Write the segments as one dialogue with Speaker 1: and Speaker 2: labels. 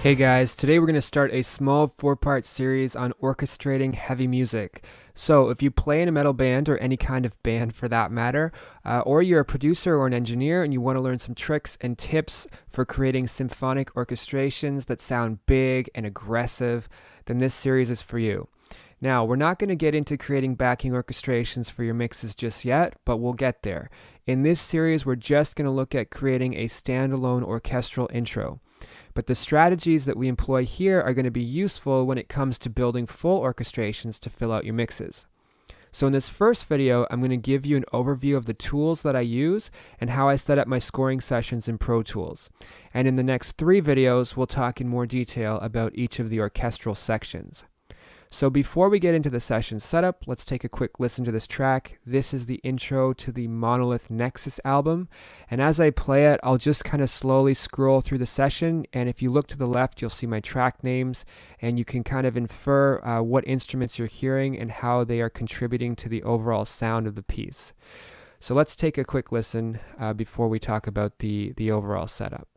Speaker 1: Hey guys, today we're going to start a small 4-part series on orchestrating heavy music. So if you play in a metal band or any kind of band for that matter, or you're a producer or an engineer and you want to learn some tricks and tips for creating symphonic orchestrations that sound big and aggressive, then this series is for you. Now, we're not going to get into creating backing orchestrations for your mixes just yet, but we'll get there. In this series, we're just going to look at creating a standalone orchestral intro. But the strategies that we employ here are going to be useful when it comes to building full orchestrations to fill out your mixes. So in this first video, I'm going to give you an overview of the tools that I use and how I set up my scoring sessions in Pro Tools. And in the next 3 videos, we'll talk in more detail about each of the orchestral sections. So before we get into the session setup, let's take a quick listen to this track. This is the intro to the Monolith Nexus album. And as I play it, I'll just kind of slowly scroll through the session. And if you look to the left, you'll see my track names. And you can kind of infer what instruments you're hearing and how they are contributing to the overall sound of the piece. So let's take a quick listen before we talk about the overall setup.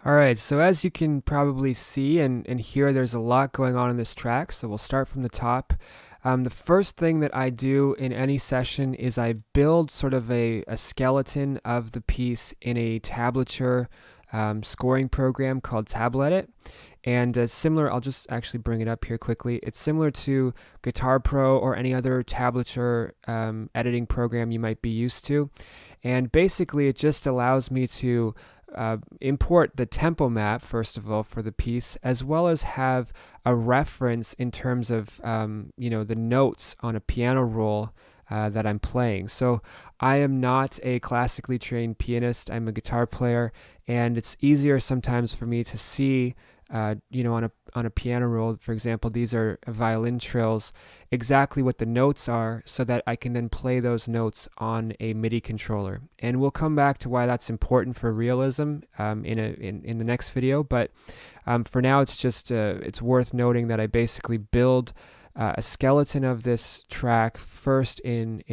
Speaker 1: Alright, so as you can probably see and hear, there's a lot going on in this track, so we'll start from the top. The first thing that I do in any session is I build sort of a skeleton of the piece in a tablature scoring program called Tablet. And similar, I'll just actually bring it up here quickly. It's similar to Guitar Pro or any other tablature editing program you might be used to. And basically, it just allows me to import the tempo map, first of all, for the piece, as well as have a reference in terms of the notes on a piano roll that I'm playing. So I am not a classically trained pianist. I'm a guitar player, and it's easier sometimes for me to see on a piano roll, for example, these are violin trills, exactly what the notes are, so that I can then play those notes on a MIDI controller. And we'll come back to why that's important for realism in the next video. But for now, it's just it's worth noting that I basically build a skeleton of this track first in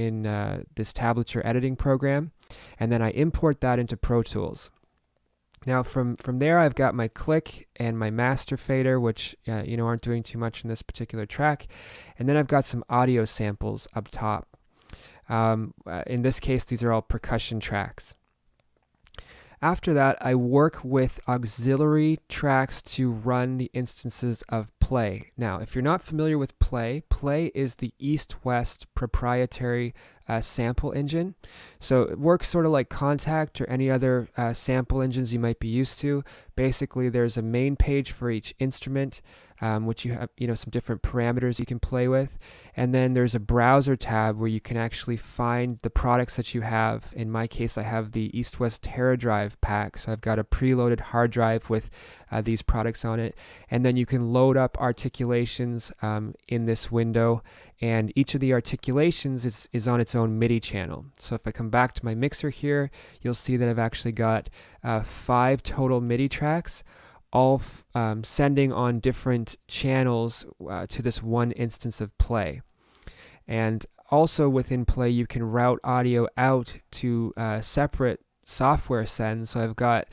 Speaker 1: this tablature editing program, and then I import that into Pro Tools. Now from there, I've got my click and my master fader, which aren't doing too much in this particular track, and then I've got some audio samples up top. In this case, these are all percussion tracks. After that, I work with auxiliary tracks to run the instances of Play. Now, if you're not familiar with Play, Play is the East West proprietary sample engine. So it works sort of like Contact or any other sample engines you might be used to. Basically, there's a main page for each instrument, which you have some different parameters you can play with, and then there's a browser tab where you can actually find the products that you have. In my case, I have the East West TeraDrive pack, so I've got a preloaded hard drive with these products on it, and then you can load up articulations in this window, and each of the articulations is on its own MIDI channel. So if I come back to my mixer here, you'll see that I've actually got 5 total MIDI tracks, all sending on different channels to this one instance of Play. And also within Play, you can route audio out to separate software sends. So I've got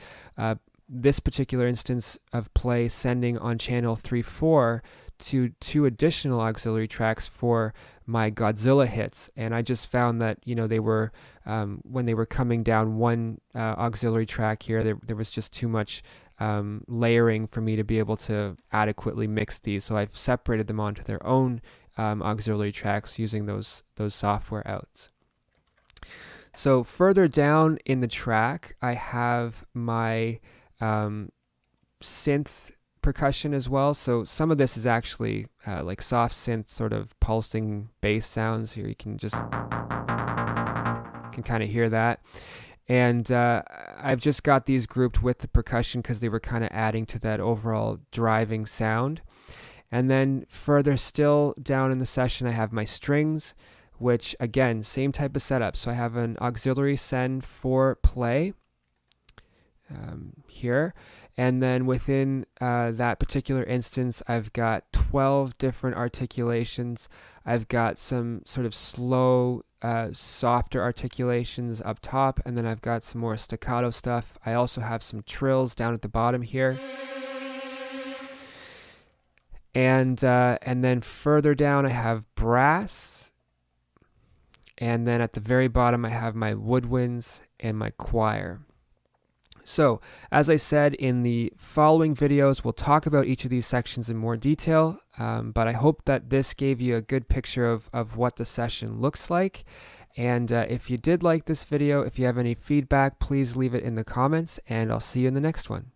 Speaker 1: this particular instance of Play sending on channel 3-4 to 2 additional auxiliary tracks for my Godzilla hits, and I just found that they were when they were coming down one auxiliary track here, there was just too much layering for me to be able to adequately mix these, so I've separated them onto their own auxiliary tracks using those software outs. So further down in the track, I have my synth percussion as well. So some of this is actually like soft synth sort of pulsing bass sounds. Here you can kind of hear that. And I've just got these grouped with the percussion because they were kind of adding to that overall driving sound. And then further still down in the session, I have my strings, which again, same type of setup. So I have an auxiliary send for play here. And then within that particular instance, I've got 12 different articulations. I've got some sort of slow, softer articulations up top, and then I've got some more staccato stuff. I also have some trills down at the bottom here. And then further down, I have brass. And then at the very bottom, I have my woodwinds and my choir. So, as I said, in the following videos, we'll talk about each of these sections in more detail, but I hope that this gave you a good picture of what the session looks like. And if you did like this video, if you have any feedback, please leave it in the comments, and I'll see you in the next one.